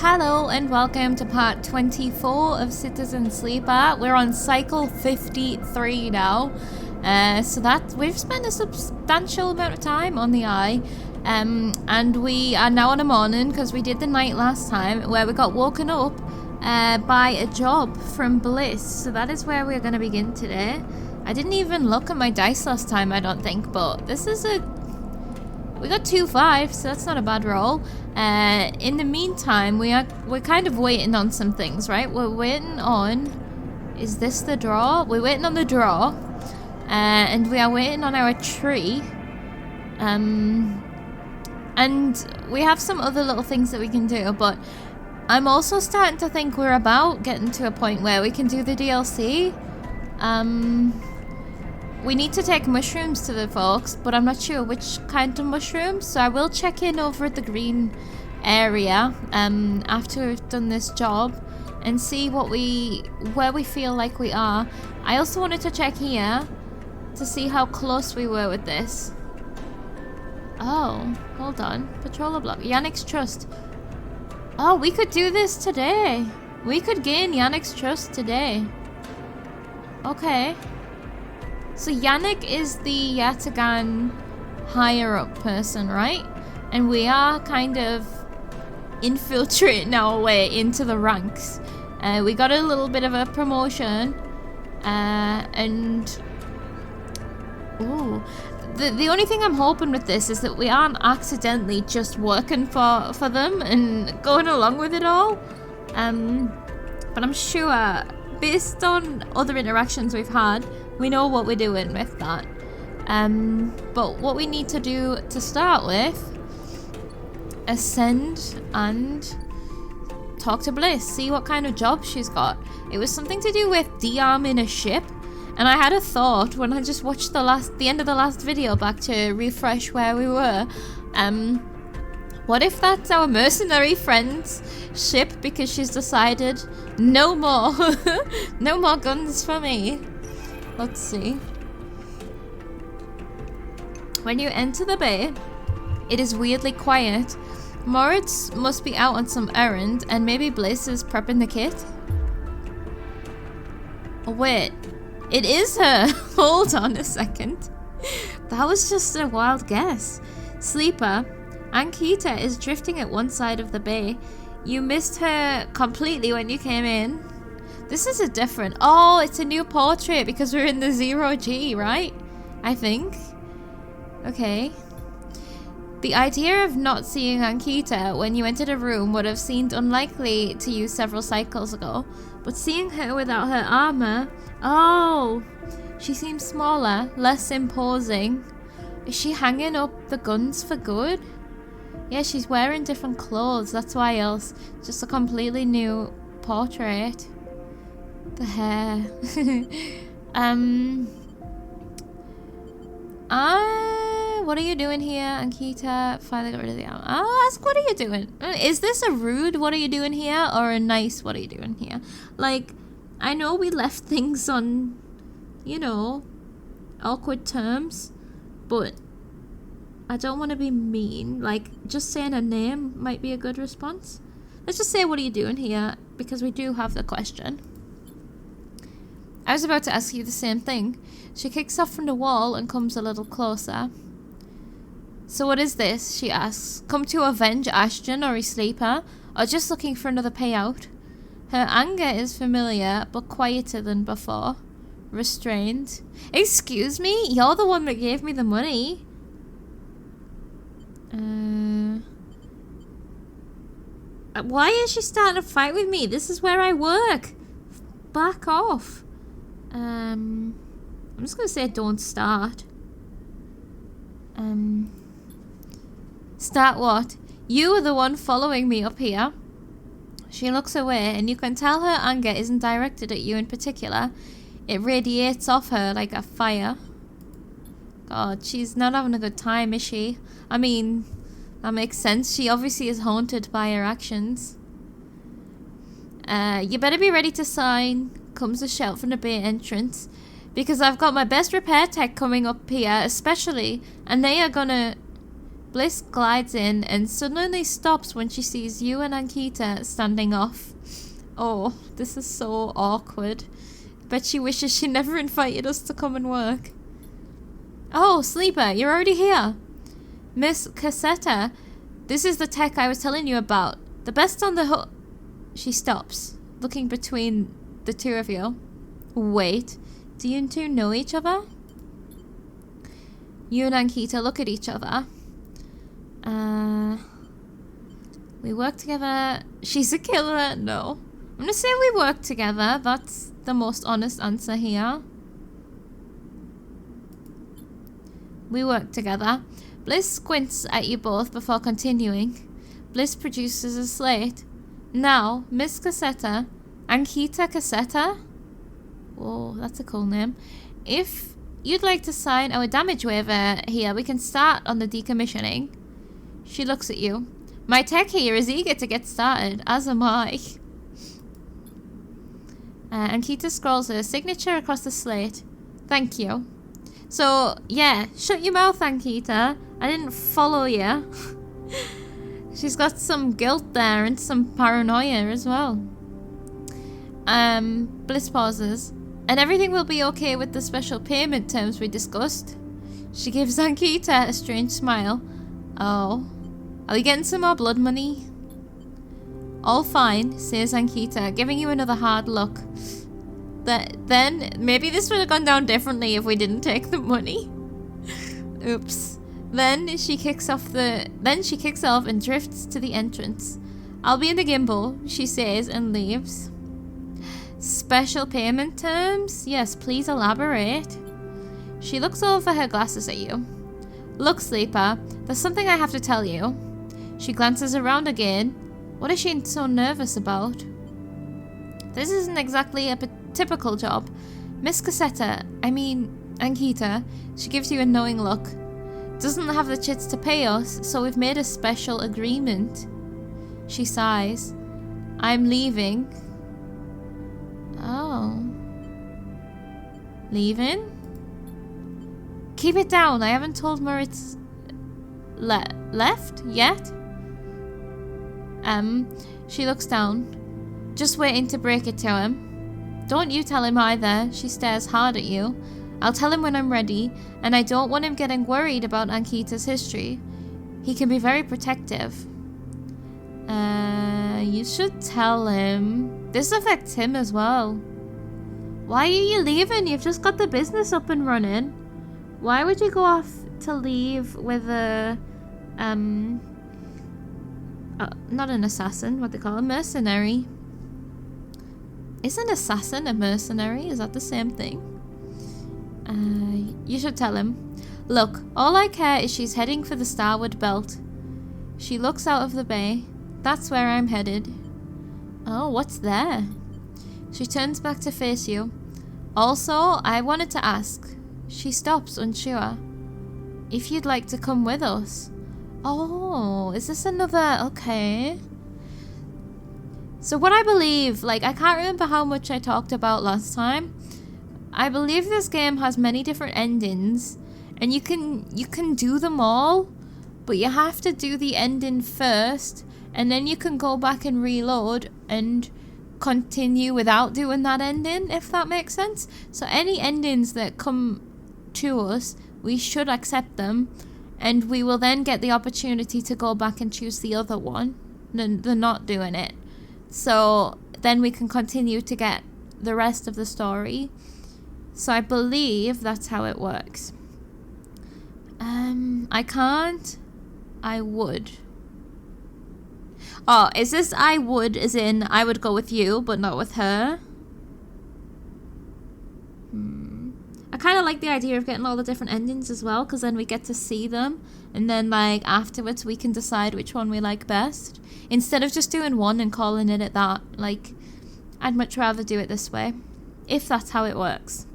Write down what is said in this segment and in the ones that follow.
Hello and welcome to part 24 of Citizen Sleeper. We're on cycle 53 now. So that we've spent a substantial amount of time on the eye. And we are now on a morning because we did the night last time where we got woken up by a job from Bliss. So that is where we're going to begin today. I didn't even look at my dice last time, I don't think, but this is we got 2 5s, so that's not a bad roll. In the meantime, we're kind of waiting on some things, right? We're waiting on... Is this the draw? We're waiting on the draw. And we are waiting on our tree. And we have some other little things that we can do, but I'm also starting to think we're about getting to a point where we can do the DLC. We need to take mushrooms to the folks, but I'm not sure which kind of mushrooms, so I will check in over at the green area after we've done this job and see where we feel like we are. I also wanted to check here to see how close we were with this. Oh, hold on. Patroller block. Yannick's trust. Oh, we could do this today. We could gain Yannick's trust today. Okay. So Yannick is the Yatagan higher up person, right? And we are kind of infiltrating our way into the ranks. We got a little bit of a promotion. Ooh. The only thing I'm hoping with this is that we aren't accidentally just working for them and going along with it all. But I'm sure, based on other interactions we've had, we know what we're doing with that. But what we need to do to start with, ascend and talk to Bliss, see what kind of job she's got. It was something to do with de-arming a ship, and I had a thought when I just watched the end of the last video back to refresh where we were. What if that's our mercenary friend's ship because she's decided no more, no more guns for me. Let's see. When you enter the bay, it is weirdly quiet. Moritz must be out on some errand, and maybe Bliss is prepping the kit. Oh wait, it is her. Hold on a second. That was just a wild guess. Sleeper, Ankita is drifting at one side of the bay. You missed her completely when you came in. This is a different... Oh, it's a new portrait because we're in the 0G, right? I think. Okay. The idea of not seeing Ankita when you entered a room would have seemed unlikely to you several cycles ago. But seeing her without her armor... Oh! She seems smaller, less imposing. Is she hanging up the guns for good? Yeah, she's wearing different clothes, that's why else. Just a completely new portrait. The hair. What are you doing here, Ankita? Finally got rid of the armor. I'll ask, what are you doing? Is this a rude what are you doing here or a nice what are you doing here? Like, I know we left things on, you know, awkward terms, but I don't want to be mean. Like, just saying a name might be a good response. Let's just say, what are you doing here? Because we do have the question. I was about to ask you the same thing. She kicks off from the wall and comes a little closer. So what is this? She asks. Come to avenge Ashton or his sleeper? Or just looking for another payout? Her anger is familiar, but quieter than before. Restrained. Excuse me? You're the one that gave me the money. Why is she starting to fight with me? This is where I work. Back off. I'm just gonna say don't start. Start what? You are the one following me up here. She looks away and you can tell her anger isn't directed at you in particular. It radiates off her like a fire. God, she's not having a good time, is she? I mean, that makes sense. She obviously is haunted by her actions. You better be ready to sign, comes a shout from the bay entrance. Because I've got my best repair tech coming up here, especially, and they are gonna Bliss glides in and suddenly stops when she sees you and Ankita standing off. Oh, this is so awkward. Bet she wishes she never invited us to come and work. Oh, Sleeper, you're already here. Miss Cassetta, this is the tech I was telling you about. The best on the hook. She stops, looking between the two of you. Wait, do you two know each other? You and Ankita look at each other. We work together. She's a killer. No. I'm gonna say we work together. That's the most honest answer here. We work together. Bliss squints at you both before continuing. Bliss produces a slate. Now, Miss Cassetta, Ankita Cassetta? Whoa, that's a cool name. If you'd like to sign our damage waiver here, we can start on the decommissioning. She looks at you. My tech here is eager to get started, as am I. Ankita scrolls her signature across the slate. Thank you. So, yeah, shut your mouth, Ankita. I didn't follow you. She's got some guilt there and some paranoia as well. Bliss pauses. And everything will be okay with the special payment terms we discussed. She gives Ankita a strange smile. Oh. Are we getting some more blood money? All fine, says Ankita, giving you another hard look. Then, maybe this would have gone down differently if we didn't take the money. Oops. Then she kicks off and drifts to the entrance. I'll be in the gimbal, she says, and leaves. Special payment terms? Yes, please elaborate. She looks over her glasses at you. Look, Sleeper, there's something I have to tell you. She glances around again. What is she so nervous about? This isn't exactly a typical job. Miss Cassetta, Ankita, she gives you a knowing look. Doesn't have the chits to pay us, so we've made a special agreement. She sighs. I'm leaving. Oh. Leaving? Keep it down. I haven't told Moritz left yet. She looks down, just waiting to break it to him. Don't you tell him either. She stares hard at you. I'll tell him when I'm ready, and I don't want him getting worried about Ankita's history. He can be very protective. You should tell him. This affects him as well. Why are you leaving? You've just got the business up and running. Why would you go off to leave with a, not an assassin, what they call a mercenary? Is an assassin a mercenary? Is that the same thing? You should tell him. Look, all I care is she's heading for the starboard belt. She looks out of the bay. That's where I'm headed. Oh, what's there? She turns back to face you. Also, I wanted to ask. She stops, unsure. If you'd like to come with us. Oh, is this another... Okay. So what I believe, I can't remember how much I talked about last time. I believe this game has many different endings. And you can do them all. But you have to do the ending first. And then you can go back and reload and continue without doing that ending, if that makes sense. So any endings that come to us, we should accept them. And we will then get the opportunity to go back and choose the other one. They're not doing it. So then we can continue to get the rest of the story. So I believe that's how it works. I can't. I would. Oh, is this I would as in I would go with you, but not with her? I kind of like the idea of getting all the different endings as well, because then we get to see them. And then, afterwards we can decide which one we like best. Instead of just doing one and calling it at that. I'd much rather do it this way. If that's how it works.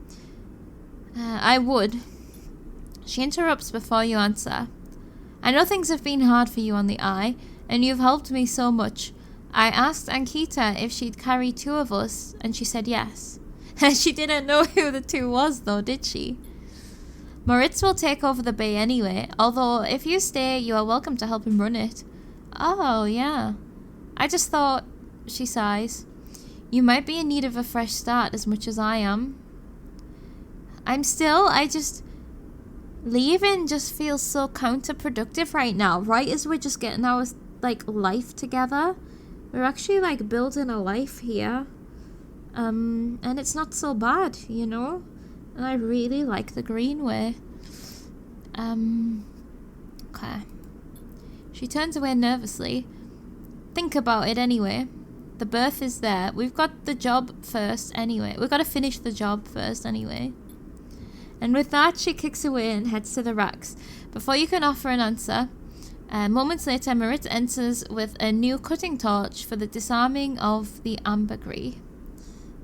I would. She interrupts before you answer. I know things have been hard for you on the eye, and you've helped me so much. I asked Ankita if she'd carry two of us, and she said yes. She didn't know who the two was, though, did she? Moritz will take over the bay anyway, although if you stay, you are welcome to help him run it. Oh, yeah. I just thought... She sighs. You might be in need of a fresh start as much as I am. I just... Leaving just feels so counterproductive right now. Right as we're just getting our, like, life together. We're actually, like, building a life here. And it's not so bad, you know? And I really like the Greenway. Okay. She turns away nervously. Think about it anyway. The berth is there. We've got the job first anyway. We've got to finish the job first anyway. And with that, she kicks away and heads to the racks. Before you can offer an answer, moments later, Moritz enters with a new cutting torch for the disarming of the ambergris.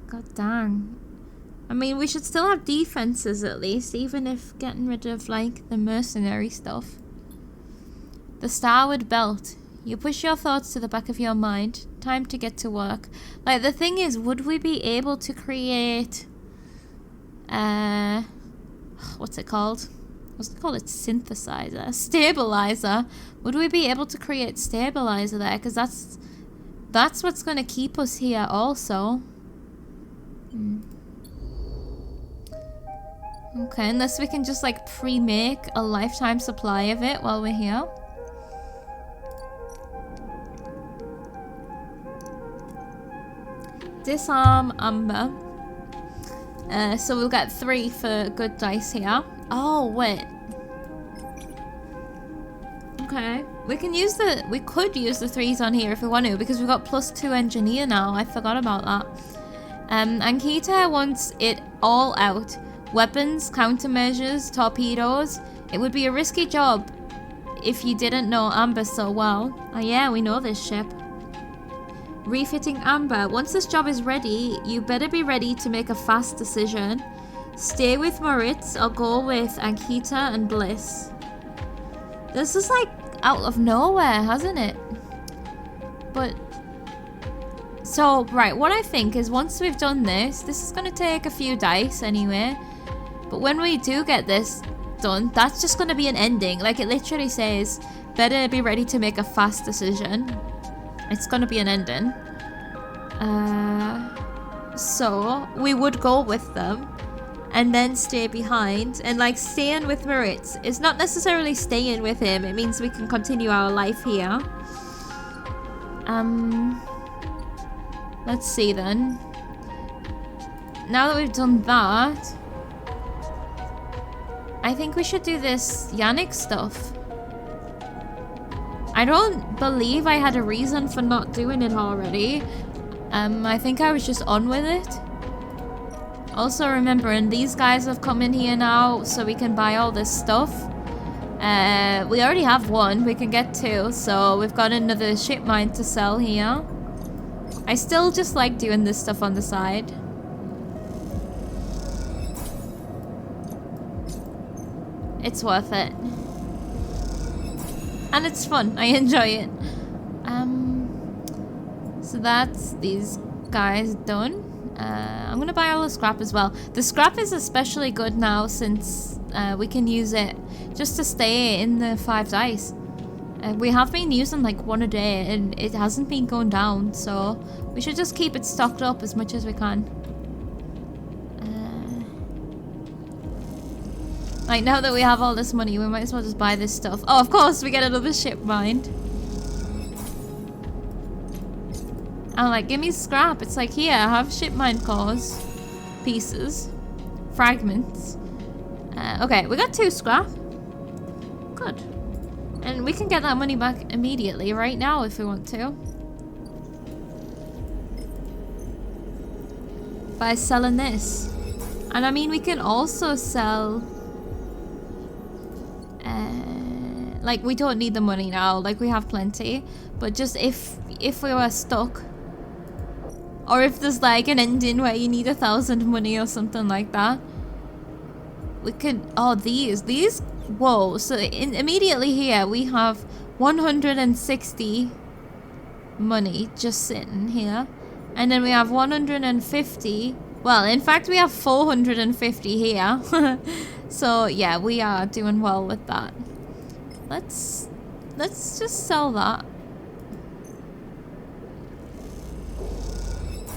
God dang. I mean, we should still have defenses at least, even if getting rid of, like, the mercenary stuff. The starward belt. You push your thoughts to the back of your mind. Time to get to work. Like, the thing is, would we be able to create... what's it called? What's it called? It's synthesizer. Stabilizer. Would we be able to create stabilizer there? Because that's what's going to keep us here also. Okay, unless we can just, like, pre-make a lifetime supply of it while we're here. Disarm amber. So we'll get 3 for good dice here. Oh, wait. Okay. We could use the 3s on here if we want to, because we've got +2 engineer now. I forgot about that. Ankita wants it all out. Weapons, countermeasures, torpedoes. It would be a risky job if you didn't know Amber so well. Oh yeah, we know this ship. Refitting Amber. Once this job is ready, you better be ready to make a fast decision. Stay with Moritz or go with Ankita and Bliss. This is like out of nowhere, hasn't it? But... So, right, what I think is once we've done this is going to take a few dice anyway. But when we do get this done, that's just going to be an ending. Like, it literally says, better be ready to make a fast decision. It's going to be an ending. So, we would go with them. And then stay behind. And, like, staying with Moritz is not necessarily staying with him. It means we can continue our life here. Let's see then. Now that we've done that, I think we should do this Yannick stuff. I don't believe I had a reason for not doing it already. I think I was just on with it. Also remembering these guys have come in here now, so we can buy all this stuff. We already have 1, we can get 2, so we've got another ship mine to sell here. I still just like doing this stuff on the side. It's worth it. And it's fun. I enjoy it. So that's these guys done. I'm gonna buy all the scrap as well. The scrap is especially good now since we can use it just to stay in the 5 dice. We have been using like 1 a day and it hasn't been going down, so we should just keep it stocked up as much as we can. Like, now that we have all this money, we might as well just buy this stuff. Oh, of course, we get another ship mined. I'm like, give me scrap. It's like, here, have ship mine cores. Pieces. Fragments. Okay, we got 2 scrap. Good. And we can get that money back immediately, right now, if we want to. By selling this. And I mean, we can also sell... like, we don't need the money now. Like, we have plenty. But just if we were stuck... Or if there's like an ending where you need 1,000 money or something like that. We could... Oh, these... Whoa. So immediately here we have 160 money just sitting here. And then we have 150... Well, in fact we have 450 here. So yeah, we are doing well with that. Let's just sell that.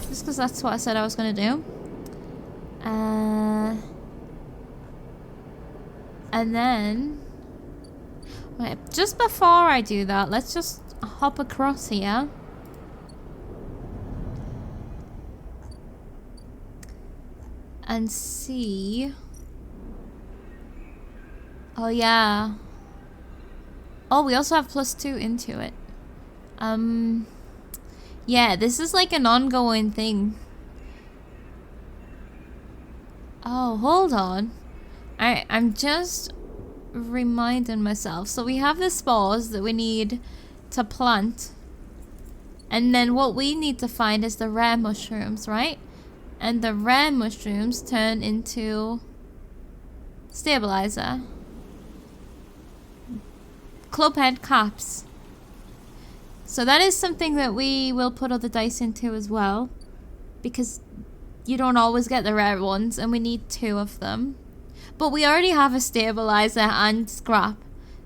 Just because that's what I said I was going to do. And then... Wait, just before I do that, let's just hop across here. And see... Oh, yeah. Oh, we also have +2 into it. Yeah, this is like an ongoing thing. Oh, hold on. I'm just reminding myself. So we have the spores that we need to plant. And then what we need to find is the rare mushrooms, right? And the rare mushrooms turn into stabilizer. Clubhead caps. So that is something that we will put other dice into as well. Because you don't always get the rare ones and we need 2 of them. But we already have a stabilizer and scrap.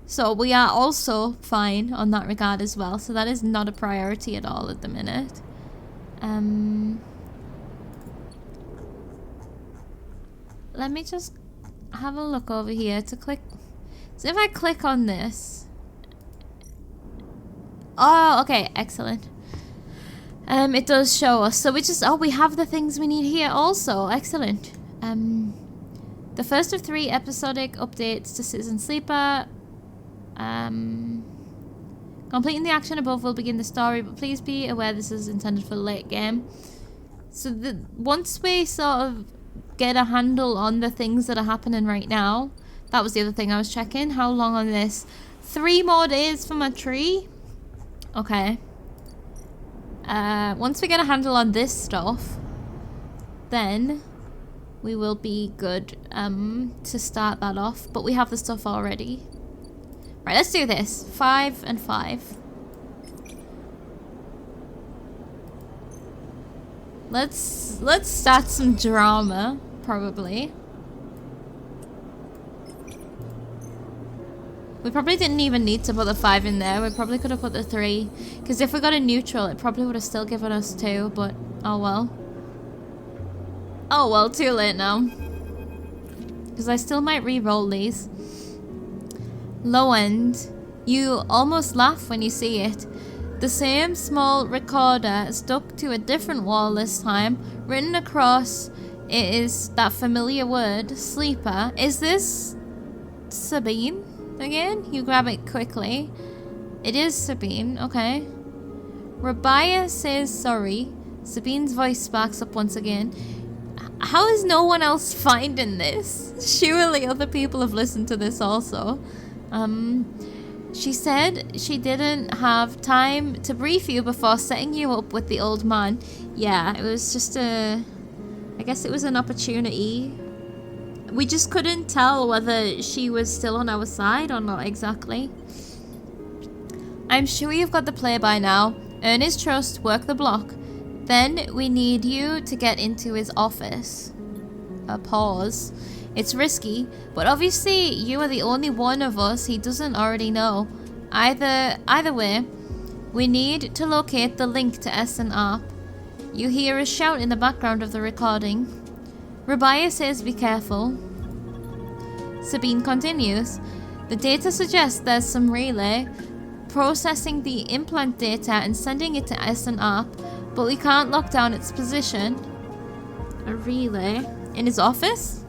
So we are also fine on that regard as well. So that is not a priority at all at the minute. Let me just have a look over here to click. So if I click on this. Oh, okay, excellent. It does show us. So we just, we have the things we need here also. Excellent. The first of 3 episodic updates to Citizen Sleeper. Completing the action above will begin the story, but please be aware this is intended for the late game. So once we sort of get a handle on the things that are happening right now, that was the other thing I was checking. How long on this? 3 more days for my tree. Okay. Once we get a handle on this stuff, then we will be good to start that off. But we have the stuff already. Right, let's do this. 5 and 5. Let's start some drama, probably. We probably didn't even need to put the 5 in there. We probably could have put the 3. Because if we got a neutral, it probably would have still given us 2. But, oh well. Oh well, too late now. Because I still might re-roll these. Low end. You almost laugh when you see it. The same small recorder stuck to a different wall this time. Written across it is that familiar word, sleeper. Is this Sabine? Again, you grab it quickly. It is Sabine, okay. Rabia says sorry. Sabine's voice sparks up once again. How is no one else finding this? Surely other people have listened to this also. She said she didn't have time to brief you before setting you up with the old man. Yeah, it was just I guess it was an opportunity. We just couldn't tell whether she was still on our side or not exactly. I'm sure you've got the play by now. Earn his trust, work the block. Then we need you to get into his office. A pause. It's risky, but obviously you are the only one of us he doesn't already know. Either way, we need to locate the link to S&ARP. You hear a shout in the background of the recording. Rabia says be careful. Sabine continues. The data suggests there's some relay processing the implant data and sending it to S&ARP, but we can't lock down its position. A relay? In his office?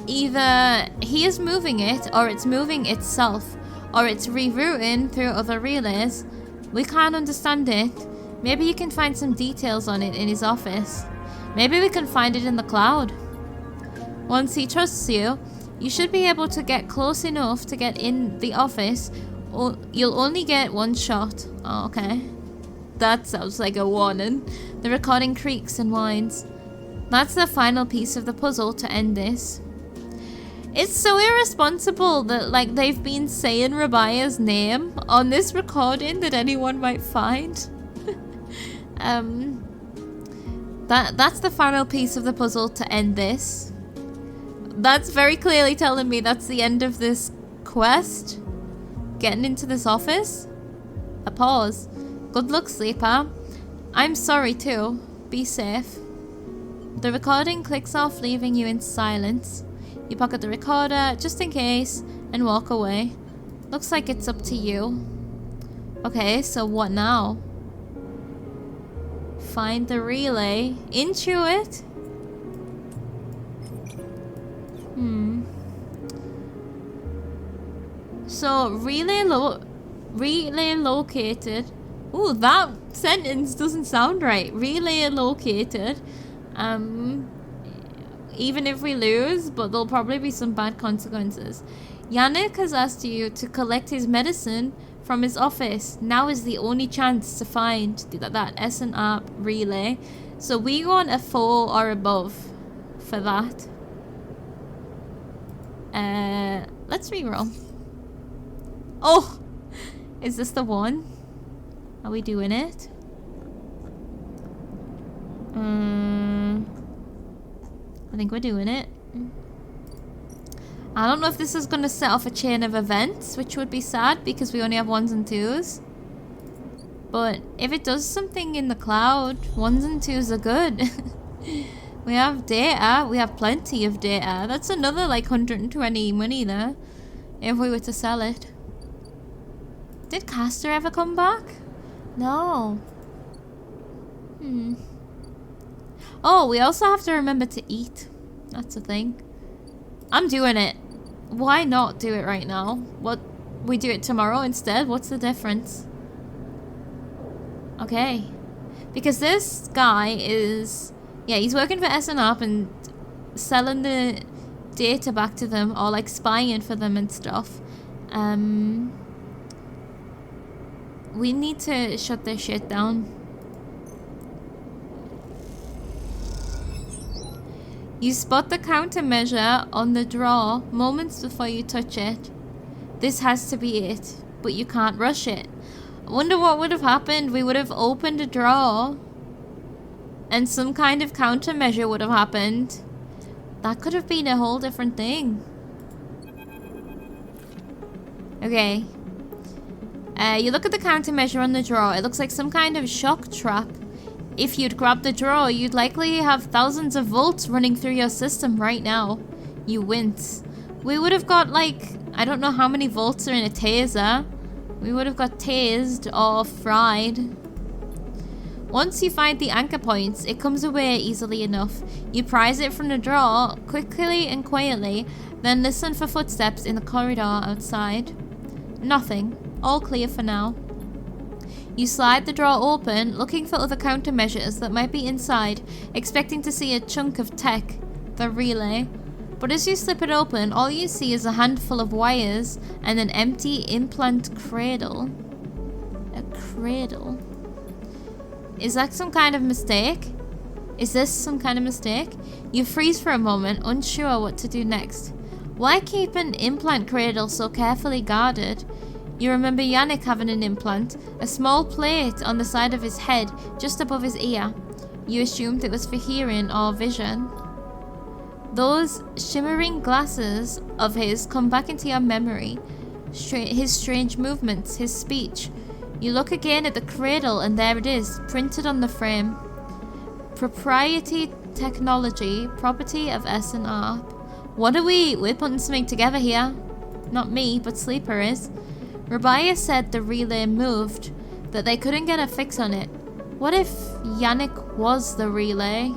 Either he is moving it, or it's moving itself, or it's rerouting through other relays. We can't understand it. Maybe you can find some details on it in his office. Maybe we can find it in the cloud. Once he trusts you, you should be able to get close enough to get in the office. Or you'll only get 1 shot. Oh, okay. That sounds like a warning. The recording creaks and whines. That's the final piece of the puzzle to end this. It's so irresponsible that, like, they've been saying Rabia's name on this recording that anyone might find. That's the final piece of the puzzle to end this. That's very clearly telling me that's the end of this quest. Getting into this office. A pause. Good luck, sleeper. I'm sorry too. Be safe. The recording clicks off, leaving you in silence. You pocket the recorder just in case and walk away. Looks like it's up to you. Okay, so what now? Find the relay. Intuit? So, relay located. Ooh, that sentence doesn't sound right. Relay located. Even if we lose, but there'll probably be some bad consequences. Yannick has asked you to collect his medicine from his office. Now is the only chance to find that S&R relay. So we want a 4 or above for that. Let's reroll. Oh! Is this the one? Are we doing it? I think we're doing it. I don't know if this is going to set off a chain of events, which would be sad because we only have 1s and 2s. But if it does something in the cloud, 1s and 2s are good. We have data. We have plenty of data. That's another like 120 money there if we were to sell it. Did Castor ever come back? No. Oh, we also have to remember to eat. That's a thing. I'm doing it. Why not do it right now? What? We do it tomorrow instead? What's the difference? Okay. Because this guy is... Yeah, he's working for S&R and selling the data back to them, or like spying for them and stuff. We need to shut this shit down. You spot the countermeasure on the drawer moments before you touch it. This has to be it, but you can't rush it. I wonder what would have happened. We would have opened a drawer and some kind of countermeasure would have happened. That could have been a whole different thing. Okay. You look at the countermeasure on the drawer. It looks like some kind of shock trap. If you'd grab the drawer, you'd likely have thousands of volts running through your system right now. You wince. We would have got like, I don't know how many volts are in a taser. We would have got tased or fried. Once you find the anchor points, it comes away easily enough. You prise it from the drawer quickly and quietly, then listen for footsteps in the corridor outside. Nothing. All clear for now. You slide the drawer open, looking for other countermeasures that might be inside, expecting to see a chunk of tech, the relay. But as you slip it open, all you see is a handful of wires and an empty implant cradle. A cradle? Is that some kind of mistake? Is this some kind of mistake? You freeze for a moment, unsure what to do next. Why keep an implant cradle so carefully guarded? You remember Yannick having an implant, a small plate on the side of his head, just above his ear. You assumed it was for hearing or vision. Those shimmering glasses of his come back into your memory. His strange movements, his speech. You look again at the cradle and there it is, printed on the frame. Proprietary technology, property of S&R. What are we? We're putting something together here. Not me, but Sleeper is. Rabia said the relay moved, that they couldn't get a fix on it. What if Yannick was the relay?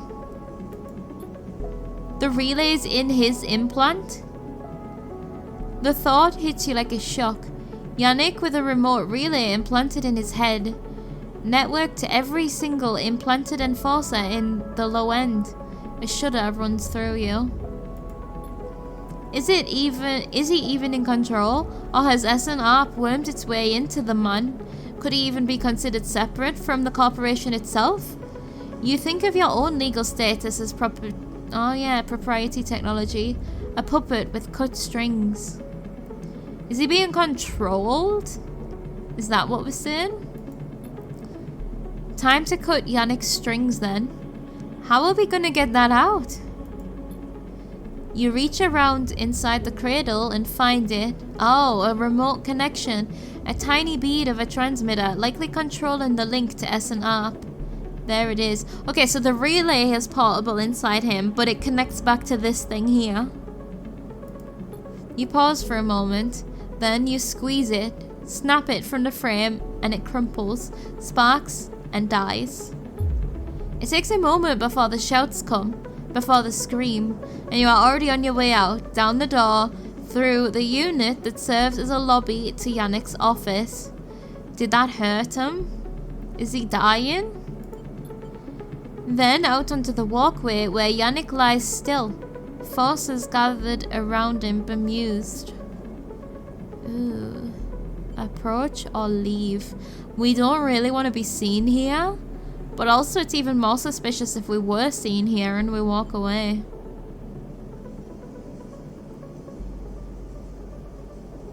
The relay's in his implant? The thought hits you like a shock. Yannick with a remote relay implanted in his head. Networked to every single implanted enforcer in the low end. A shudder runs through you. Is he even in control? Or has S&R wormed its way into the man? Could he even be considered separate from the corporation itself? You think of your own legal status as proprietary technology. A puppet with cut strings. Is he being controlled? Is that what we're saying? Time to cut Yannick's strings then. How are we gonna get that out? You reach around inside the cradle and find it. Oh, a remote connection. A tiny bead of a transmitter, likely controlling the link to SNR. There it is. Okay, so the relay is portable inside him, but it connects back to this thing here. You pause for a moment, then you squeeze it, snap it from the frame, and it crumples, sparks, and dies. It takes a moment before the shouts come, before the scream, and you are already on your way out, down the door, through the unit that serves as a lobby to Yannick's office. Did that hurt him? Is he dying? Then out onto the walkway where Yannick lies still, forces gathered around him, bemused. Ooh. Approach or leave? We don't really want to be seen here, but also it's even more suspicious if we were seen here and we walk away.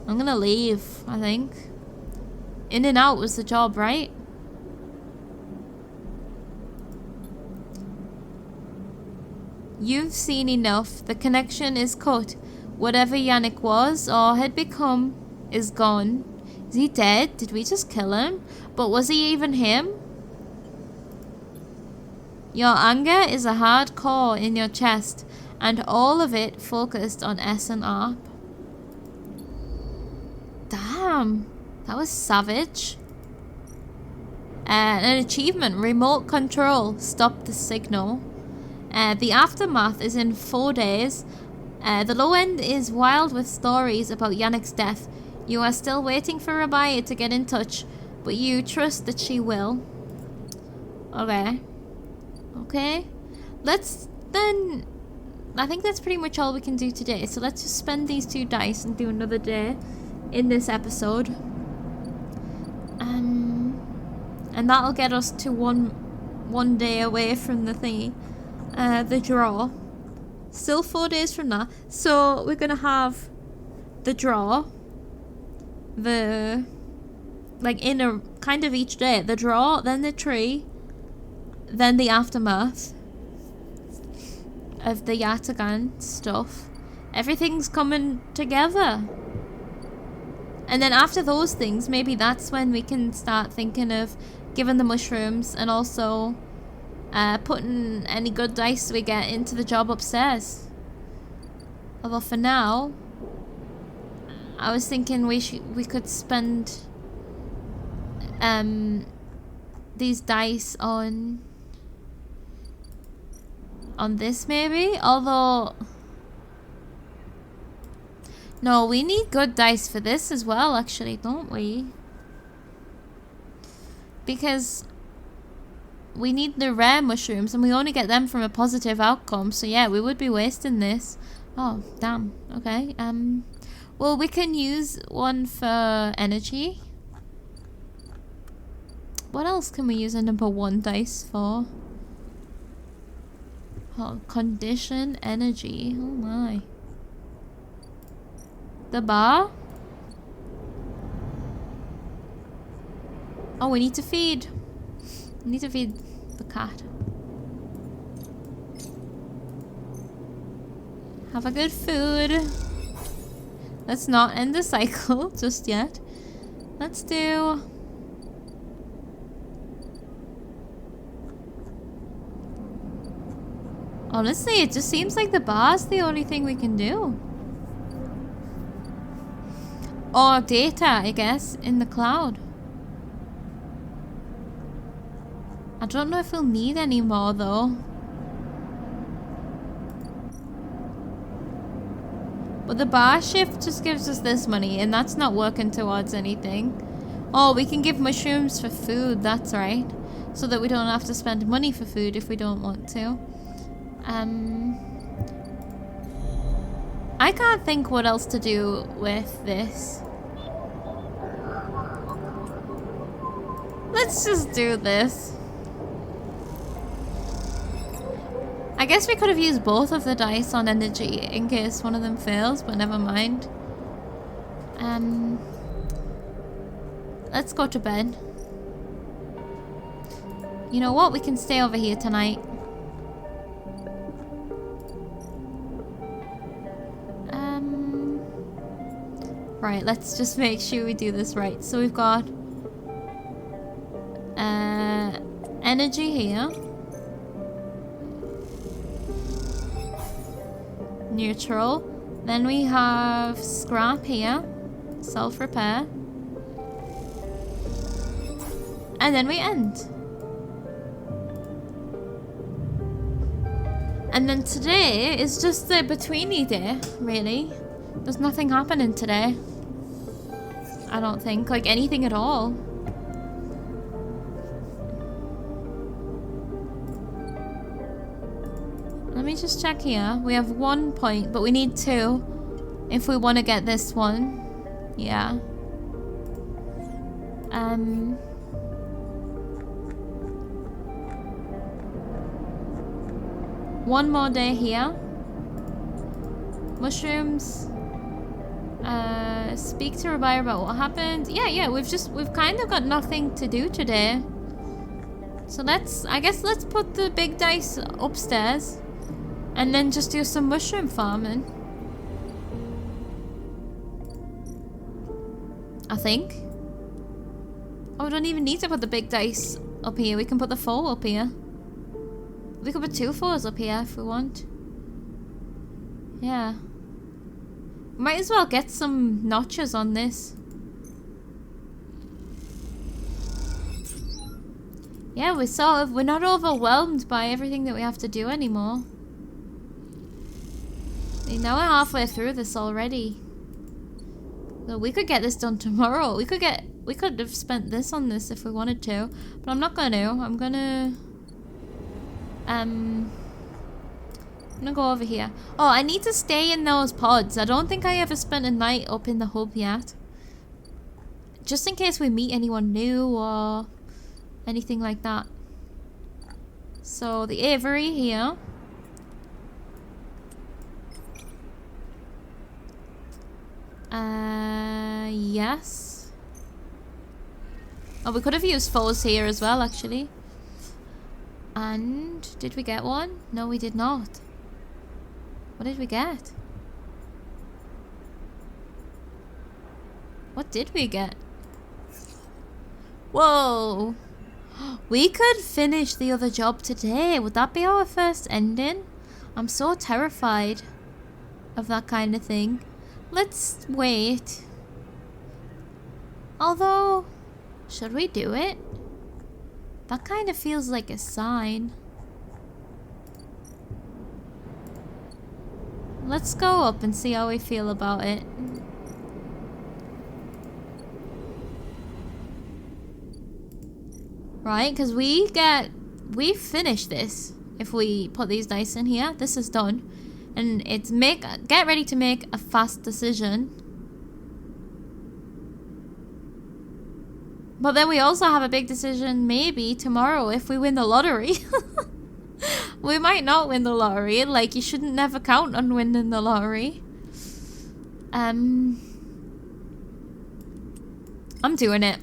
I'm gonna leave, I think. In and out was the job, right? You've seen enough. The connection is cut. Whatever Yannick was or had become is gone. Is he dead? Did we just kill him? But was he even him? Your anger is a hard core in your chest, and all of it focused on SNR. Damn, that was savage. An achievement, remote control, stop the signal. The aftermath is in 4 days. The low end is wild with stories about Yannick's death. You are still waiting for Rabaya to get in touch, but you trust that she will. Okay. Okay. Let's then... I think that's pretty much all we can do today. So let's just spend these 2 dice and do another day in this episode. And that'll get us to one day away from the thingy. The draw. Still 4 days from that. So we're gonna have the draw. Like in a kind of each day. The draw, then the tree, then the aftermath of the Yatagan stuff. Everything's coming together. And then after those things, maybe that's when we can start thinking of giving the mushrooms and also putting any good dice we get into the job upstairs. Although for now, I was thinking we could spend these dice on this maybe. Although no, we need good dice for this as well, actually, don't we? Because we need the rare mushrooms and we only get them from a positive outcome. So yeah, we would be wasting this. Oh, damn. Okay. Well, we can use one for energy. What else can we use a number 1 dice for? Oh, condition energy. Oh my. The bar? Oh, we need to feed. We need to feed the cat. Have a good food. Let's not end the cycle just yet. Let's do... Honestly, it just seems like the bar's the only thing we can do. Or data, I guess, in the cloud. I don't know if we'll need any more though. But the bar shift just gives us this money and that's not working towards anything. Oh, we can give mushrooms for food, that's right. So that we don't have to spend money for food if we don't want to. I can't think what else to do with this. Let's just do this. I guess we could have used both of the dice on energy in case one of them fails, but never mind. Let's go to bed. You know what? We can stay over here tonight. Right, let's just make sure we do this right. So we've got energy here. Neutral. Then we have scrap here. Self-repair. And then we end. And then today is just the betweeny day, really. There's nothing happening today. I don't think, like anything at all. Let me just check here. We have 1 point, but we need 2 if we want to get this one. Yeah. One more day here. Mushrooms. Speak to Rabbi about what happened. Yeah, we've kind of got nothing to do today. So I guess let's put the big dice upstairs and then just do some mushroom farming. I think. Oh, we don't even need to put the big dice up here. We can put the 4 up here. We could put 2 4s up here if we want. Yeah. Might as well get some notches on this. Yeah, we're not overwhelmed by everything that we have to do anymore. Now we're halfway through this already. So we could get this done tomorrow. We could have spent this on this if we wanted to, but I'm not gonna. I'm gonna go over here. Oh, I need to stay in those pods. I don't think I ever spent a night up in the hub yet. Just in case we meet anyone new or anything like that. So the aviary here. Yes. Oh, we could have used foes here as well, actually. And did we get one? No, we did not. What did we get? What did we get? Whoa! We could finish the other job today. Would that be our first ending? I'm so terrified of that kind of thing. Let's wait. Although, should we do it? That kind of feels like a sign. Let's go up and see how we feel about it. Right, because we finish this if we put these dice in here. This is done. And it's get ready to make a fast decision. But then we also have a big decision maybe tomorrow if we win the lottery. We might not win the lottery. Like, you shouldn't never count on winning the lottery. I'm doing it.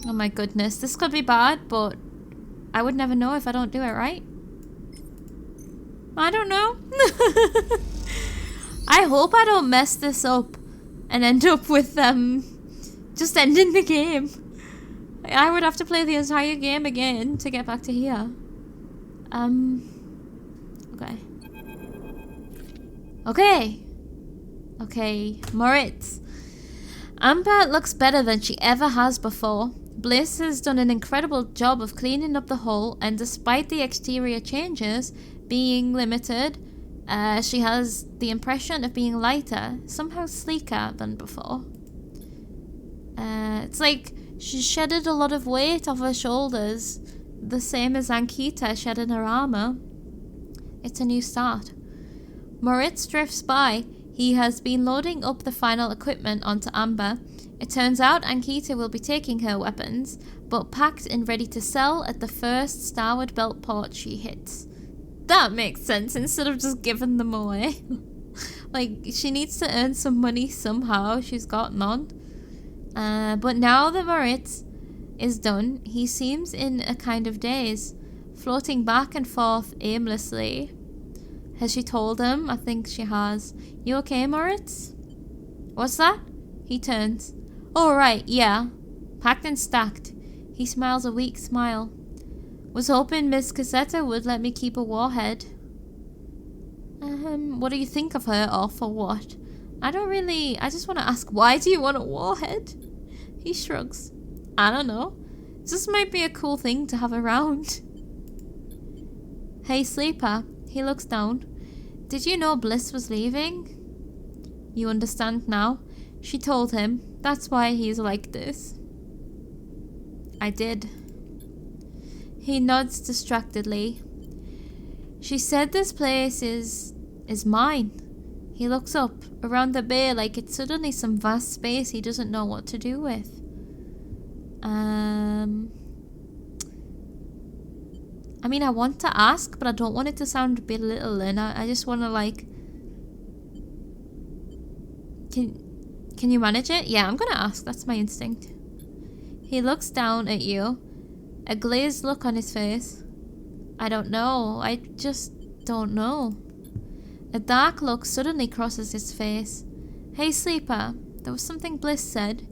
Oh my goodness. This could be bad, but I would never know if I don't do it right. I don't know. I hope I don't mess this up and end up with just ending the game. I would have to play the entire game again to get back to here. Okay, Moritz. Amber looks better than she ever has before. Bliss has done an incredible job of cleaning up the hole, and despite the exterior changes being limited, she has the impression of being lighter, somehow sleeker than before. It's like she shedded a lot of weight off her shoulders, the same as Ankita shedding her armor. It's a new start. Moritz drifts by. He has been loading up the final equipment onto Amber. It turns out Ankita will be taking her weapons, but packed and ready to sell at the first starward belt port she hits. That makes sense, instead of just giving them away. Like, she needs to earn some money somehow. She's got none. But now that Moritz is done, he seems in a kind of daze, floating back and forth aimlessly. Has she told him? I think she has. You okay, Moritz? What's that? He turns. Oh, right, yeah. Packed and stacked. He smiles a weak smile. Was hoping Miss Cassetta would let me keep a warhead. What do you think of her, or for what? I just want to ask, why do you want a warhead? He shrugs. I don't know. This might be a cool thing to have around. Hey, Sleeper. He looks down. Did you know Bliss was leaving? You understand now? She told him. That's why he's like this. I did. He nods distractedly. She said this place is mine. He looks up, around the bay, like it's suddenly some vast space he doesn't know what to do with. I mean, I want to ask, but I don't want it to sound belittling. I just want to, like... Can you manage it? Yeah, I'm gonna ask. That's my instinct. He looks down at you. A glazed look on his face. I don't know. I just don't know. A dark look suddenly crosses his face. Hey, Sleeper. There was something Bliss said.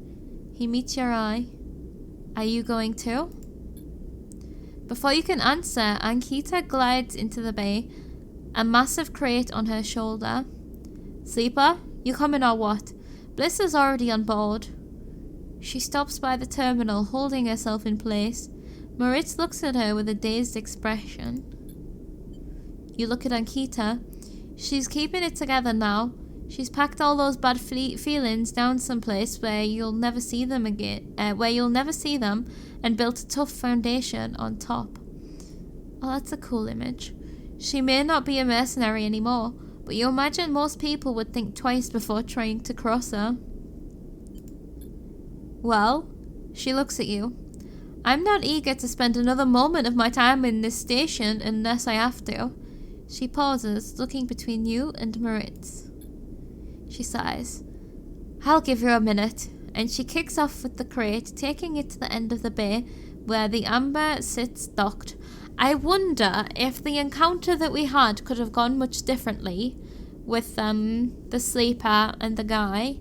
He meets your eye. Are you going too? Before you can answer, Ankita glides into the bay, a massive crate on her shoulder. Sleeper, you coming or what? Bliss is already on board. She stops by the terminal, holding herself in place. Moritz looks at her with a dazed expression. You look at Ankita. She's keeping it together now. She's packed all those bad feelings down someplace where you'll never see them again. And built a tough foundation on top. Oh, that's a cool image. She may not be a mercenary anymore, but you imagine most people would think twice before trying to cross her. Well, she looks at you. I'm not eager to spend another moment of my time in this station unless I have to. She pauses, looking between you and Moritz. She sighs. I'll give you a minute. And she kicks off with the crate, taking it to the end of the bay where the Amber sits docked. I wonder if the encounter that we had could have gone much differently with the Sleeper and the guy.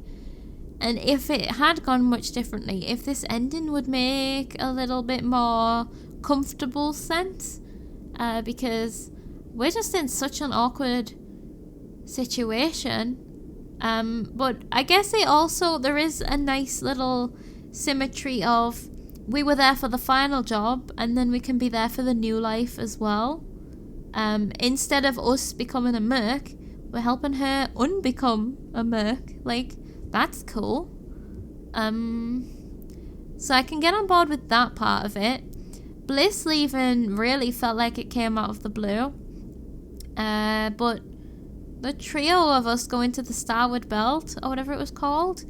And if it had gone much differently, if this ending would make a little bit more comfortable sense. Because we're just in such an awkward situation. But I guess there is a nice little symmetry of we were there for the final job and then we can be there for the new life as well. Instead of us becoming a merc, we're helping her unbecome a merc. Like, that's cool. So I can get on board with that part of it. Bliss leaving really felt like it came out of the blue. But the trio of us going to the Starward Belt, or whatever it was called,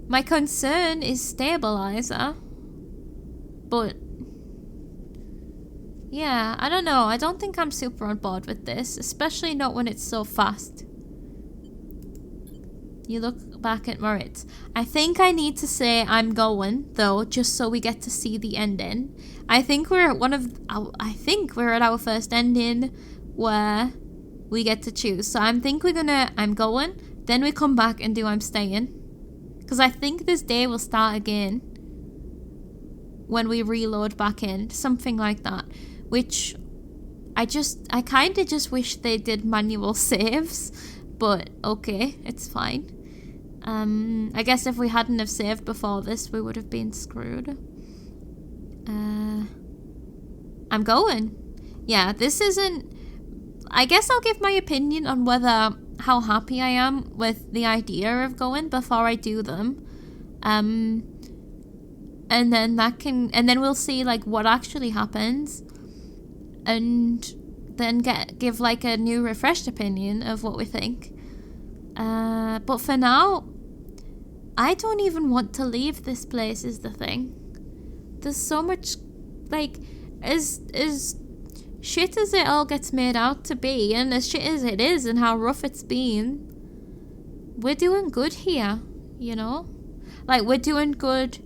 my concern is stabilizer. But yeah, I don't know. I don't think I'm super on board with this, especially not when it's so fast. You look back at Moritz. I think I need to say I'm going, though, just so we get to see the ending. I think we're at our first ending where we get to choose. So I'm going, then we come back and do I'm staying. Because I think this day will start again when we reload back in. Something like that. Which I kind of just wish they did manual saves. But okay, it's fine. I guess if we hadn't have saved before this, we would have been screwed. I'm going. Yeah, this isn't... I guess I'll give my opinion on how happy I am with the idea of going before I do them. And then we'll see like what actually happens. And then give like a new refreshed opinion of what we think. But for now, I don't even want to leave this place is the thing. There's so much, like, as shit as it all gets made out to be, and as shit as it is and how rough it's been, we're doing good here, you know? Like, we're doing good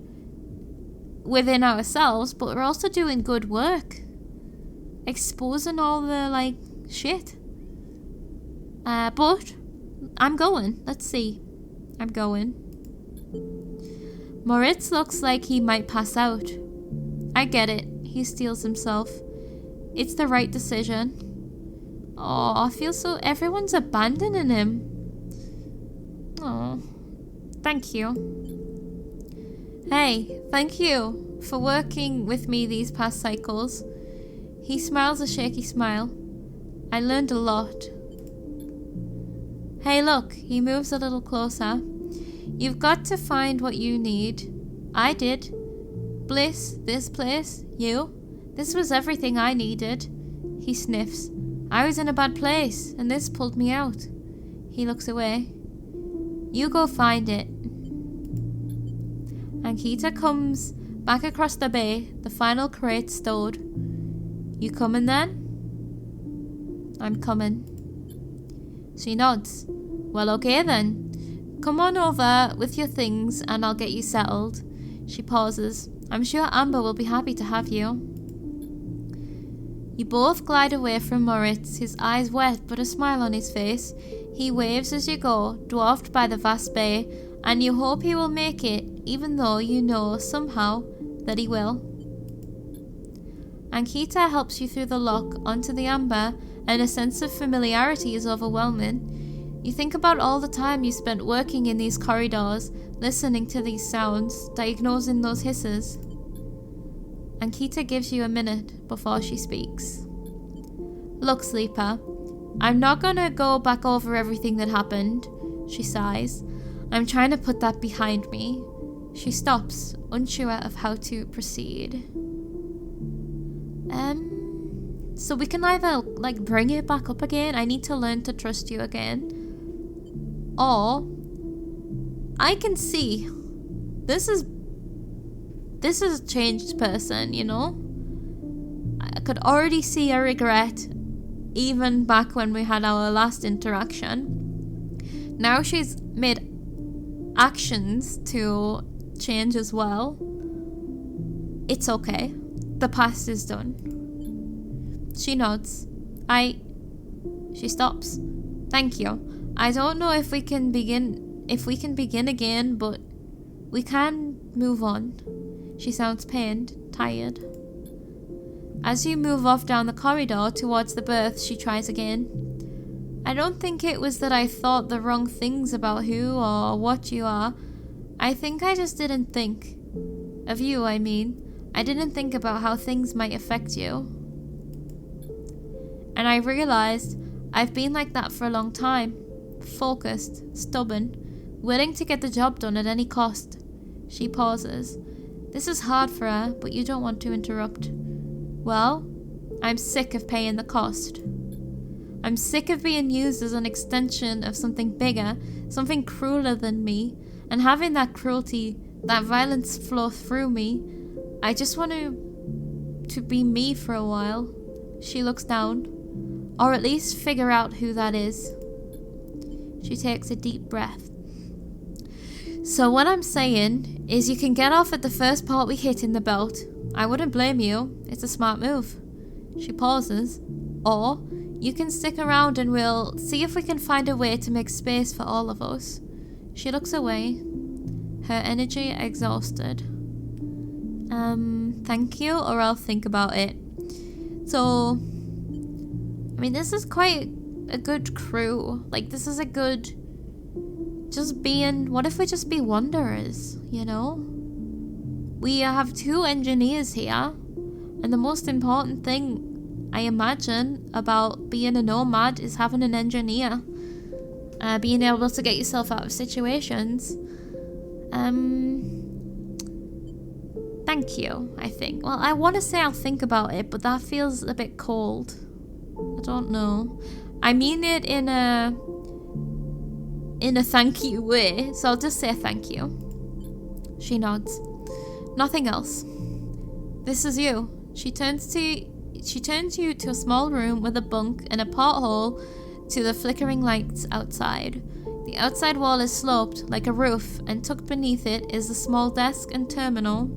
within ourselves, but we're also doing good work. Exposing all the, like, shit. But I'm going. Let's see. I'm going. Moritz looks like he might pass out. I get it. He steels himself. It's the right decision. Oh, I feel so... Everyone's abandoning him. Oh, thank you. Hey, thank you for working with me these past cycles. He smiles a shaky smile. I learned a lot. Hey, look, he moves a little closer. You've got to find what you need. I did. Bliss, this place, you. This was everything I needed. He sniffs. I was in a bad place, and this pulled me out. He looks away. You go find it. Ankita comes back across the bay, the final crate stowed. You coming then? I'm coming. She nods. Well, okay then. Come on over with your things and I'll get you settled. She pauses. I'm sure Amber will be happy to have you. You both glide away from Moritz, his eyes wet but a smile on his face. He waves as you go, dwarfed by the vast bay, and you hope he will make it, even though you know somehow that he will. Ankita helps you through the lock onto the amber, and a sense of familiarity is overwhelming. You think about all the time you spent working in these corridors, listening to these sounds, diagnosing those hisses. Ankita gives you a minute before she speaks. Look, Sleeper, I'm not gonna go back over everything that happened, she sighs. I'm trying to put that behind me. She stops, unsure of how to proceed. So we can either, bring it back up again. I need to learn to trust you again. Or I can see this is a changed person, you know? I could already see a regret even back when we had our last interaction. Now she's made actions to change as well. It's okay. The past is done. She nods. She stops. Thank you. I don't know if we can begin again, but we can move on. She sounds pained, tired. As you move off down the corridor towards the berth, she tries again. I don't think it was that I thought the wrong things about who or what you are. I think I just didn't think. Of you, I mean. I didn't think about how things might affect you. And I realized I've been like that for a long time. Focused, stubborn, willing to get the job done at any cost. She pauses. This is hard for her, but you don't want to interrupt. Well, I'm sick of paying the cost. I'm sick of being used as an extension of something bigger, something crueler than me, and having that cruelty, that violence flow through me. I just want to be me for a while. She looks down, or at least figure out who that is. She takes a deep breath. So what I'm saying is you can get off at the first part we hit in the belt. I wouldn't blame you. It's a smart move. She pauses. Or you can stick around and we'll see if we can find a way to make space for all of us. She looks away, her energy exhausted. Thank you, or I'll think about it. So, I mean, this is quite a good crew. This is a good... what if we just be wanderers, you know? We have 2 engineers here, and the most important thing, I imagine, about being a nomad is having an engineer. Being able to get yourself out of situations. Thank you, I think. Well, I want to say I'll think about it, but that feels a bit cold. I don't know. I mean it in a thank you way, so I'll just say thank you. She nods. Nothing else. This is you. She turns you to a small room with a bunk and a porthole to the flickering lights outside. The outside wall is sloped like a roof, and tucked beneath it is a small desk and terminal.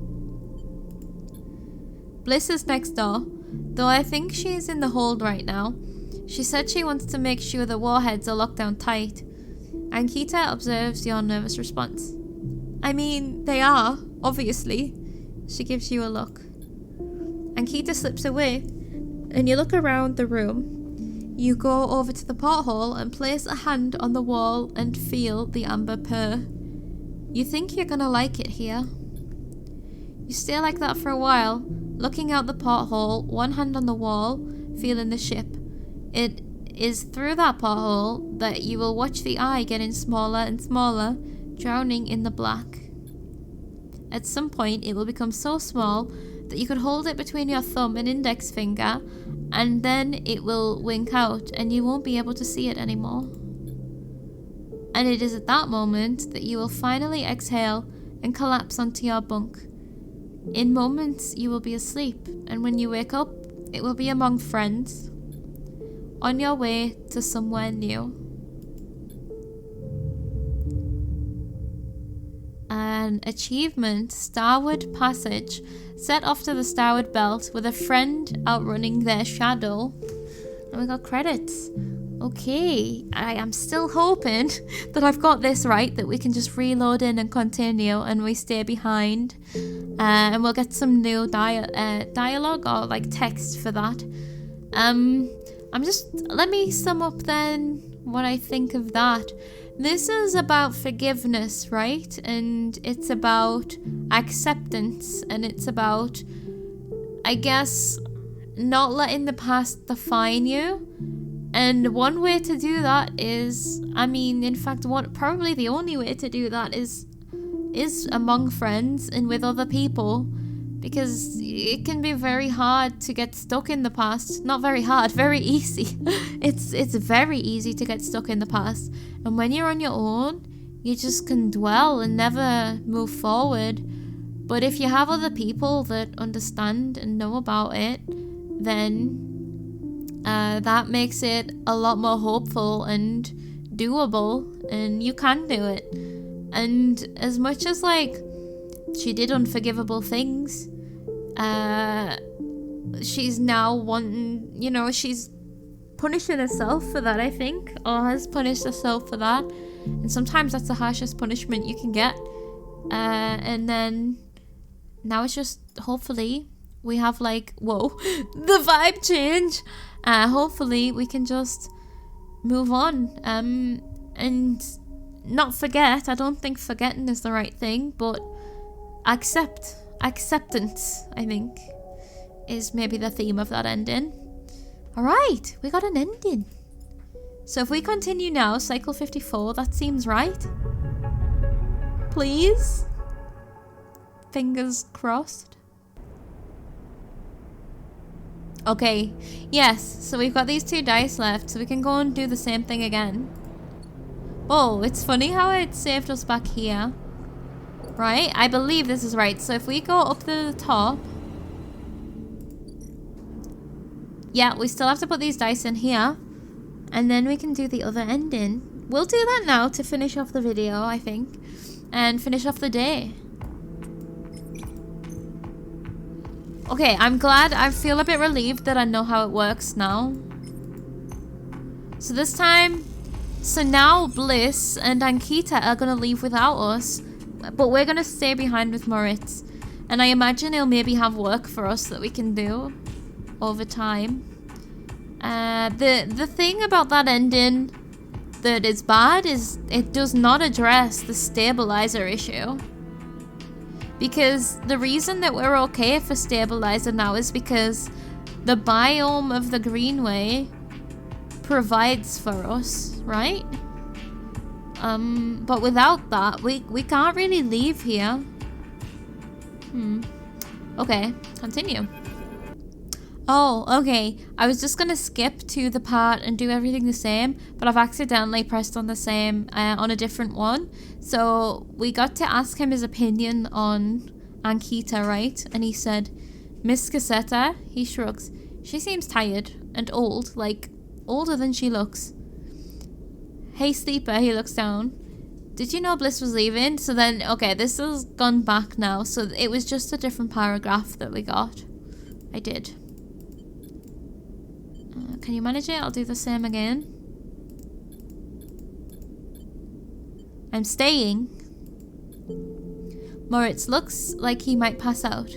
Bliss is next door, though I think she's in the hold right now. She said she wants to make sure the warheads are locked down tight. Ankita observes your nervous response. I mean, they are, obviously. She gives you a look. Ankita slips away, and you look around the room. You go over to the porthole and place a hand on the wall and feel the amber purr. You think you're gonna like it here. You stay like that for a while, looking out the porthole, one hand on the wall, feeling the ship. It is through that porthole that you will watch the eye getting smaller and smaller, drowning in the black. At some point, it will become so small that you could hold it between your thumb and index finger, and then it will wink out and you won't be able to see it anymore. And it is at that moment that you will finally exhale and collapse onto your bunk. In moments, you will be asleep, and when you wake up, it will be among friends, on your way to somewhere new. An achievement, Starward Passage, set off to the starward belt with a friend outrunning their shadow. And we got credits. Okay, I am still hoping that I've got this right, that we can just reload in and continue and we stay behind. And we'll get some new dialogue or like text for that. Let me sum up then what I think of that. This is about forgiveness, right? And it's about acceptance, and it's about, I guess, not letting the past define you. And one way to do that is, in fact, probably the only way to do that is among friends and with other people, because it can be very hard to get stuck in the past. Not very hard, very easy. It's very easy to get stuck in the past. And when you're on your own, you just can dwell and never move forward. But if you have other people that understand and know about it, then that makes it a lot more hopeful and doable, and you can do it. And as much as she did unforgivable things, she's now wanting, she's punishing herself for that, I think, or has punished herself for that. And sometimes that's the harshest punishment you can get. And then now it's just, hopefully we have whoa, the vibe change. Hopefully we can just move on, and not forget. I don't think forgetting is the right thing, but acceptance, I think, is maybe the theme of that ending. Alright, we got an ending. So if we continue now, cycle 54, that seems right. Please? Fingers crossed. Okay, yes, so we've got these 2 dice left, so we can go and do the same thing again. Oh, it's funny how it saved us back here. Right, I believe this is right. So if we go up to the top, yeah, we still have to put these dice in here, and then we can do the other ending. We'll do that now to finish off the video, I think, and finish off the day. Okay, I'm glad. I feel a bit relieved that I know how it works now. So this time, so now Bliss and Ankita are gonna leave without us, but we're gonna stay behind with Moritz. And I imagine he'll maybe have work for us that we can do over time. The thing about that ending that is bad is it does not address the stabilizer issue. Because the reason that we're okay for stabilizer now is because the biome of the Greenway provides for us, right? But without that, we can't really leave here. Okay, continue. Oh, okay. I was just gonna skip to the part and do everything the same, but I've accidentally pressed on the same, on a different one. So we got to ask him his opinion on Ankita, right? And he said, Miss Cassetta, he shrugs. She seems tired and old, older than she looks. Hey, sleeper, he looks down. Did you know Bliss was leaving? So then, okay, this has gone back now. So it was just a different paragraph that we got. I did. Can you manage it? I'll do the same again. I'm staying. Moritz looks like he might pass out.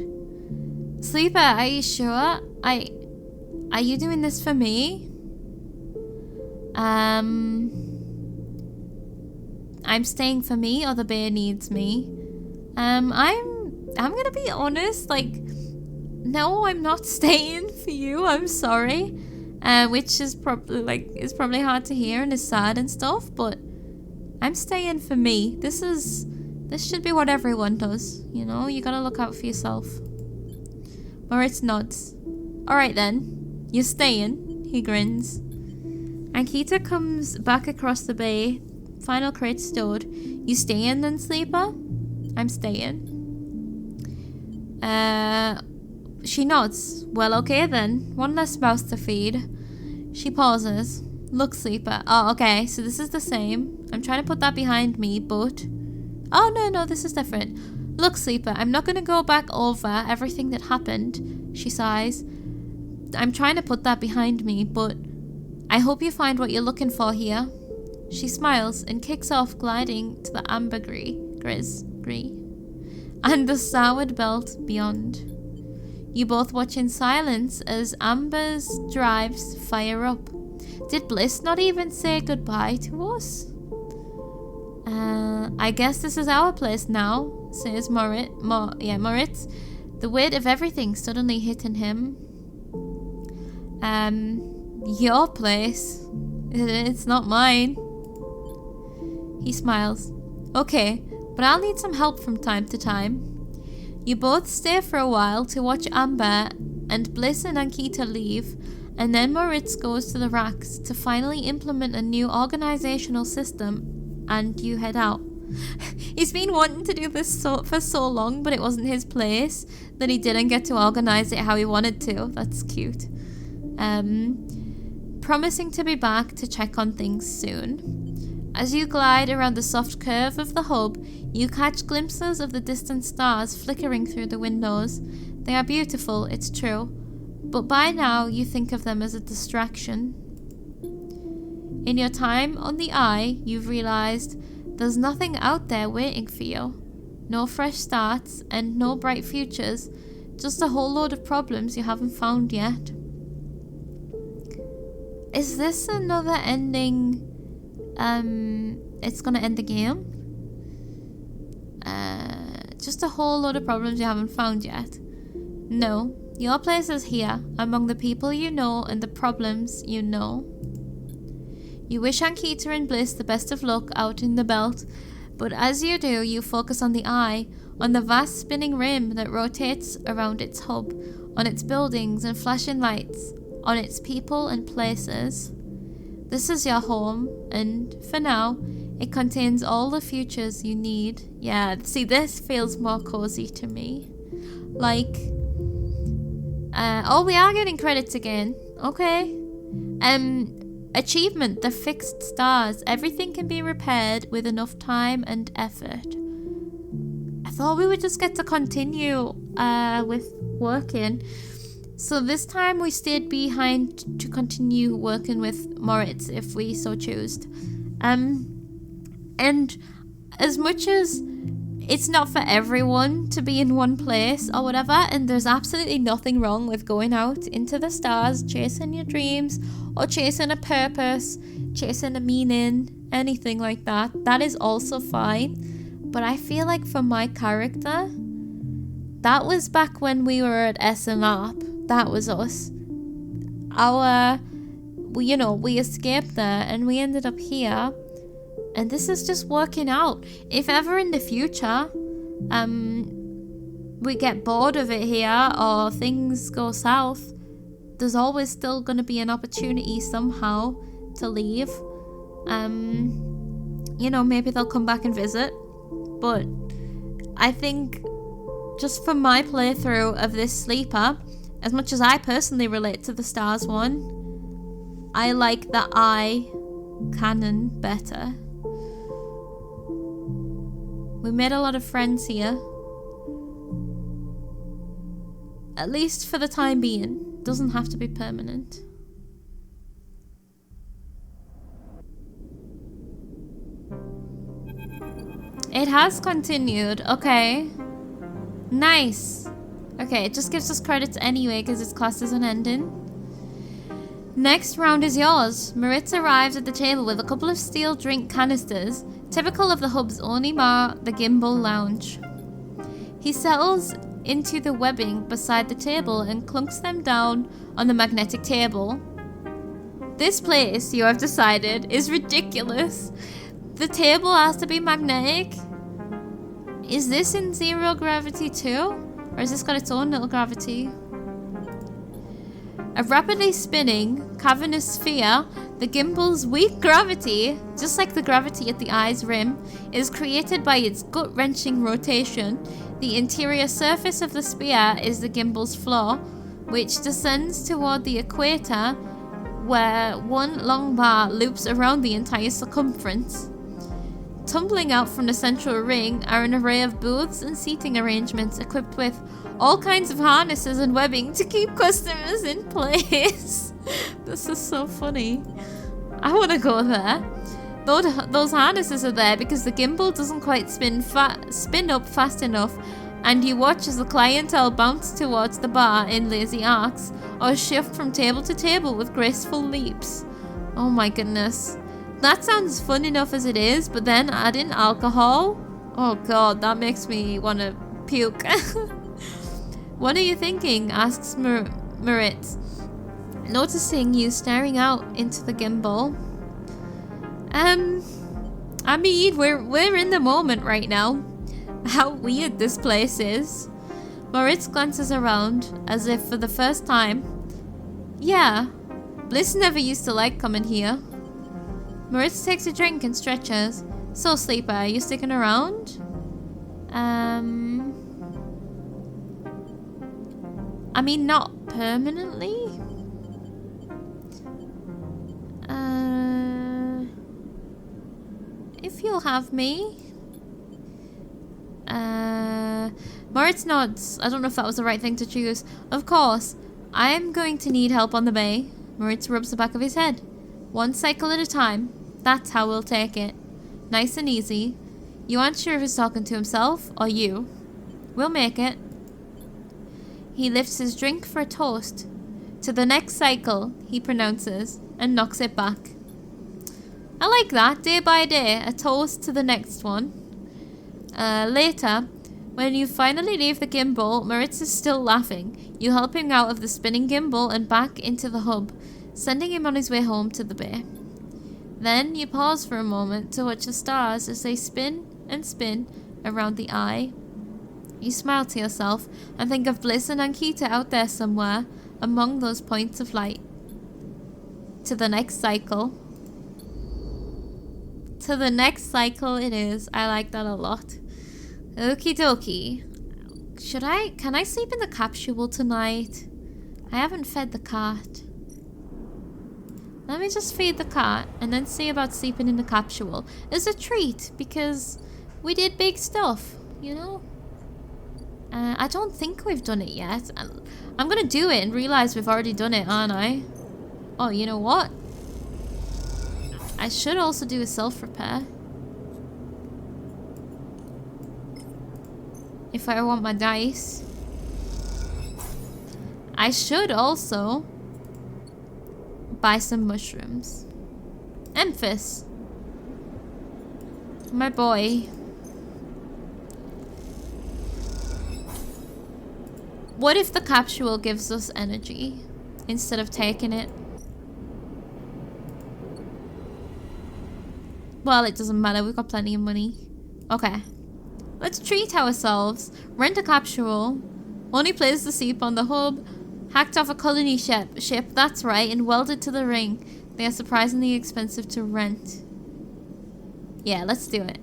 Sleeper, are you sure? Are you doing this for me? I'm staying for me, or the bear needs me. I'm gonna be honest, like, no, I'm not staying for you, I'm sorry. Which is probably hard to hear and is sad and stuff, but I'm staying for me. This should be what everyone does, you know? You gotta look out for yourself. Moritz nods. Alright then, you're staying, he grins. Ankita comes back across the bay. Final crate stored. You staying then, Sleeper? I'm staying. She nods. Well, okay then. One less mouse to feed. She pauses. Look, Sleeper. Oh, okay. So this is the same. I'm trying to put that behind me, but... Oh, no, this is different. Look, Sleeper. I'm not going to go back over everything that happened. She sighs. I'm trying to put that behind me, but... I hope you find what you're looking for here. She smiles and kicks off, gliding to the ambergris and the soured belt beyond. You both watch in silence as Amber's drives fire up. Did Bliss not even say goodbye to us? I guess this is our place now, says Moritz. The weight of everything suddenly hitting him. Your place? It's not mine. He smiles. Okay, but I'll need some help from time to time. You both stay for a while to watch Amber and Bliss and Ankita leave, and then Moritz goes to the racks to finally implement a new organizational system, and you head out. He's been wanting to do this for so long, but it wasn't his place, that he didn't get to organize it how he wanted to. That's cute. Promising to be back to check on things soon. As you glide around the soft curve of the hub, you catch glimpses of the distant stars flickering through the windows. They are beautiful, it's true, but by now you think of them as a distraction. In your time on the Eye, you've realized there's nothing out there waiting for you. No fresh starts and no bright futures, just a whole load of problems you haven't found yet. Is this another ending? It's gonna end the game? Just a whole load of problems you haven't found yet. No, your place is here, among the people you know and the problems you know. You wish Ankita and Bliss the best of luck out in the belt, but as you do, you focus on the Eye, on the vast spinning rim that rotates around its hub, on its buildings and flashing lights, on its people and places. This is your home, and for now, it contains all the futures you need. Yeah, see, this feels more cozy to me. Like, oh, we are getting credits again. Okay. Achievement, the fixed stars. Everything can be repaired with enough time and effort. I thought we would just get to continue with working. So this time we stayed behind to continue working with Moritz if we so choose. And as much as it's not for everyone to be in one place or whatever, and there's absolutely nothing wrong with going out into the stars, chasing your dreams, or chasing a purpose, chasing a meaning, anything like that, that is also fine. But I feel like for my character, that was back when we were at SMAP. That was us. We escaped there and we ended up here. And this is just working out. If ever in the future, we get bored of it here or things go south, there's always still going to be an opportunity somehow to leave. Maybe they'll come back and visit. But I think just from my playthrough of this sleeper, as much as I personally relate to the stars one, I like the Eye canon better. We made a lot of friends here. At least for the time being. Doesn't have to be permanent. It has continued. Okay. Nice. Okay, it just gives us credits anyway because its class is an ending. Next round is yours. Moritz arrives at the table with a couple of steel drink canisters, typical of the hub's only bar, the Gimbal Lounge. He settles into the webbing beside the table and clunks them down on the magnetic table. This place, you have decided, is ridiculous. The table has to be magnetic. Is this in zero gravity too? Or has this got its own little gravity? A rapidly spinning, cavernous sphere, the gimbal's weak gravity, just like the gravity at the eye's rim, is created by its gut-wrenching rotation. The interior surface of the sphere is the gimbal's floor, which descends toward the equator, where one long bar loops around the entire circumference. Tumbling out from the central ring are an array of booths and seating arrangements equipped with all kinds of harnesses and webbing to keep customers in place. This is so funny. I want to go there. Those harnesses are there because the gimbal doesn't quite spin up fast enough, and you watch as the clientele bounce towards the bar in lazy arcs or shift from table to table with graceful leaps. Oh my goodness. That sounds fun enough as it is, but then add in alcohol? Oh god, that makes me want to puke. What are you thinking? Asks Moritz, noticing you staring out into the gimbal. I mean, we're in the moment right now. How weird this place is. Moritz glances around as if for the first time. Yeah, Bliss never used to like coming here. Moritz takes a drink and stretches. So, Sleeper, are you sticking around? I mean, not permanently. If you'll have me. Moritz nods. I don't know if that was the right thing to choose. Of course. I'm going to need help on the bay. Moritz rubs the back of his head. One cycle at a time. That's how we'll take it. Nice and easy. You aren't sure if he's talking to himself or you. We'll make it. He lifts his drink for a toast. To the next cycle, he pronounces, and knocks it back. I like that. Day by day, a toast to the next one. Later, when you finally leave the gimbal, Moritz is still laughing. You help him out of the spinning gimbal and back into the hub, sending him on his way home to the bay. Then you pause for a moment to watch the stars as they spin and spin around the eye. You smile to yourself and think of Bliss and Ankita out there somewhere among those points of light. To the next cycle. To the next cycle it is. I like that a lot. Okie dokie. Can I sleep in the capsule tonight? I haven't fed the cat. Let me just feed the cat and then see about sleeping in the capsule. It's a treat because we did big stuff, you know? I don't think we've done it yet. I'm gonna do it and realize we've already done it, aren't I? Oh, you know what? I should also do a self-repair. If I want my dice. I should also buy some mushrooms. Emphas. My boy. What if the capsule gives us energy instead of taking it? Well, it doesn't matter. We've got plenty of money. Okay. Let's treat ourselves. Rent a capsule. Only place the sleep on the hub. Hacked off a colony ship. That's right. And welded to the ring. They are surprisingly expensive to rent. Yeah, let's do it.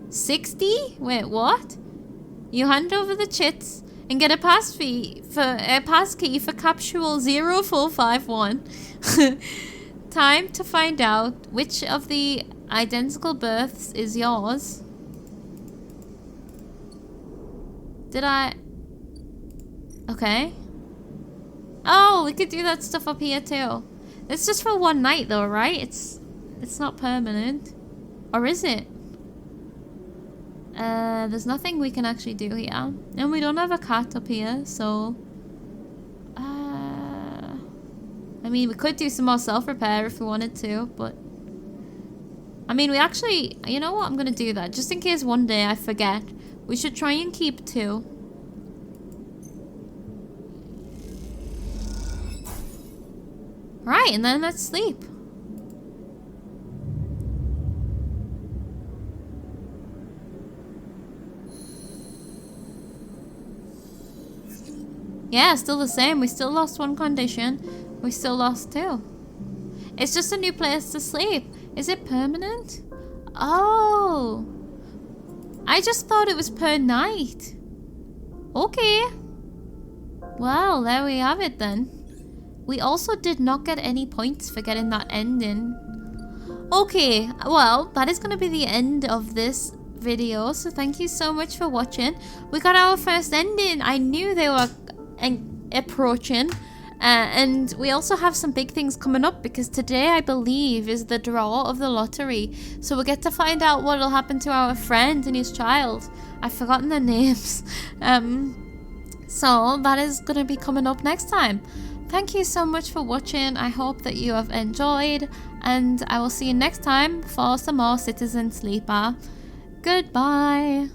$60? Wait, what? You hand over the chits and get a passkey for capsule 0451. Time to find out which of the identical births is yours. Did I? Okay. Oh, we could do that stuff up here too. It's just for one night though, right? It's not permanent. Or is it? There's nothing we can actually do here. And we don't have a cat up here, so... I mean, we could do some more self-repair if we wanted to, but... I mean, we actually... You know what? I'm gonna do that. Just in case one day I forget. We should try and keep 2. Right, and then let's sleep. Yeah, still the same. We still lost 1 condition. We still lost 2. It's just a new place to sleep. Is it permanent? Oh. I just thought it was per night. Okay. Well, there we have it then. We also did not get any points for getting that ending. Okay, well, that is going to be the end of this video. So thank you so much for watching. We got our first ending. I knew they were approaching. And we also have some big things coming up because today, I believe, is the draw of the lottery. So we'll get to find out what will happen to our friend and his child. I've forgotten their names. So that is going to be coming up next time. Thank you so much for watching. I hope that you have enjoyed. And I will see you next time for some more Citizen Sleeper. Goodbye.